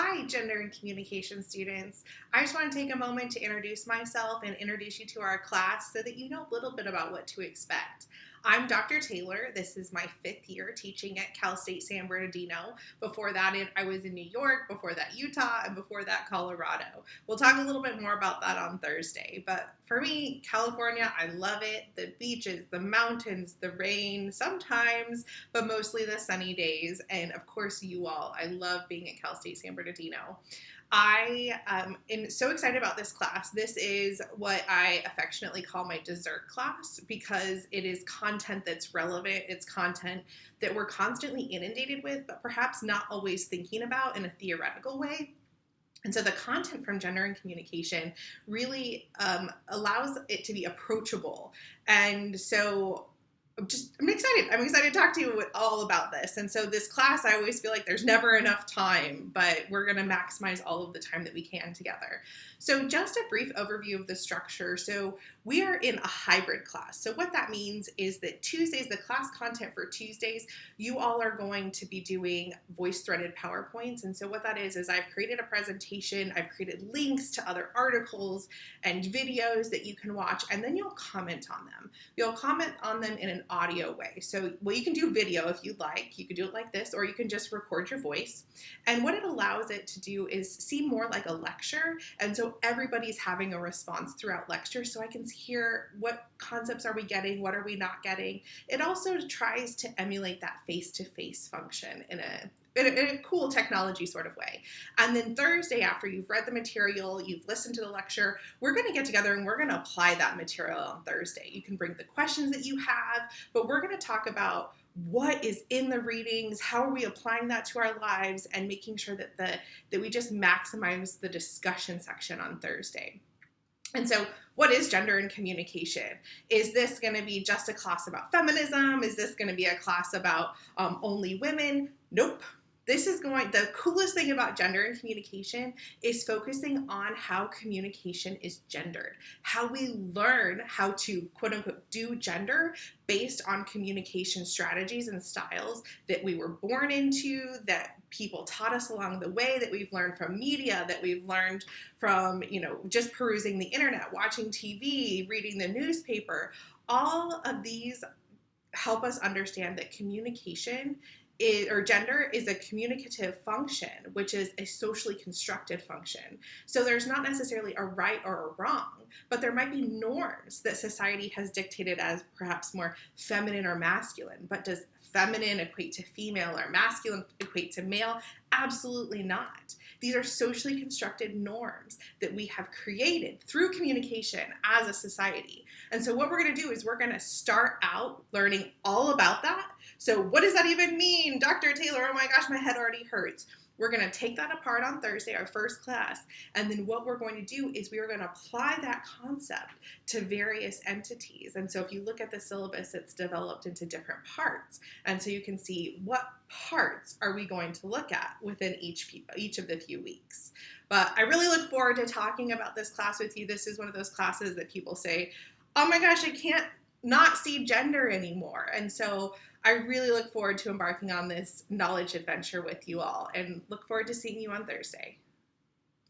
Hi, gender and communication students. I just want to take a moment to introduce myself and introduce you to our class so that you know a little bit about what to expect. I'm Dr. Taylor. This is my 5th year teaching at Cal State San Bernardino. Before that, I was in New York, before that, Utah, and before that, Colorado. We'll talk a little bit more about that on Thursday. But for me, California, I love it. The beaches, the mountains, the rain sometimes, but mostly the sunny days. And of course, you all. I love being at Cal State San Bernardino. I am so excited about this class. This is what I affectionately call my dessert class because it is content that's relevant. It's content that we're constantly inundated with, but perhaps not always thinking about in a theoretical way. And so the content from gender and communication really allows it to be approachable. And so I'm excited. I'm excited to talk to you all about this. And so this class, I always feel like there's never enough time, but we're going to maximize all of the time that we can together. So just a brief overview of the structure. So we are in a hybrid class. So what that means is that Tuesdays, the class content for Tuesdays, you all are going to be doing voice-threaded PowerPoints. And so what that is I've created a presentation, I've created links to other articles and videos that you can watch, and then you'll comment on them. You'll comment on them in an audio way. So, you can do video if you'd like. You could do it like this, or you can just record your voice. And what it allows it to do is seem more like a lecture. And so everybody's having a response throughout lecture. So I can hear what concepts are we getting? What are we not getting? It also tries to emulate that face-to-face function in a cool technology sort of way. And then Thursday, after you've read the material, you've listened to the lecture, we're going to get together and we're going to apply that material on Thursday. You can bring the questions that you have, but we're going to talk about what is in the readings, how are we applying that to our lives, and making sure that we just maximize the discussion section on Thursday. And so what is gender and communication? Is this going to be just a class about feminism? Is this going to be a class about only women? Nope. The coolest thing about gender and communication is focusing on how communication is gendered, how we learn how to quote unquote do gender based on communication strategies and styles that we were born into, that people taught us along the way, that we've learned from media, that we've learned from, just perusing the internet, watching TV, reading the newspaper. All of these help us understand that gender is a communicative function, which is a socially constructed function. So there's not necessarily a right or a wrong, but there might be norms that society has dictated as perhaps more feminine or masculine. But does feminine equate to female or masculine equate to male? Absolutely not. These are socially constructed norms that we have created through communication as a society. And so what we're going to do is we're going to start out learning all about that. So what does that even mean? Dr. Taylor, oh my gosh, my head already hurts. We're going to take that apart on Thursday, our first class, and then what we're going to do is we are going to apply that concept to various entities. And so if you look at the syllabus, it's developed into different parts. And so you can see what parts are we going to look at within each of the few weeks. But I really look forward to talking about this class with you. This is one of those classes that people say, oh my gosh, I can't not see gender anymore. And so I really look forward to embarking on this knowledge adventure with you all and look forward to seeing you on Thursday.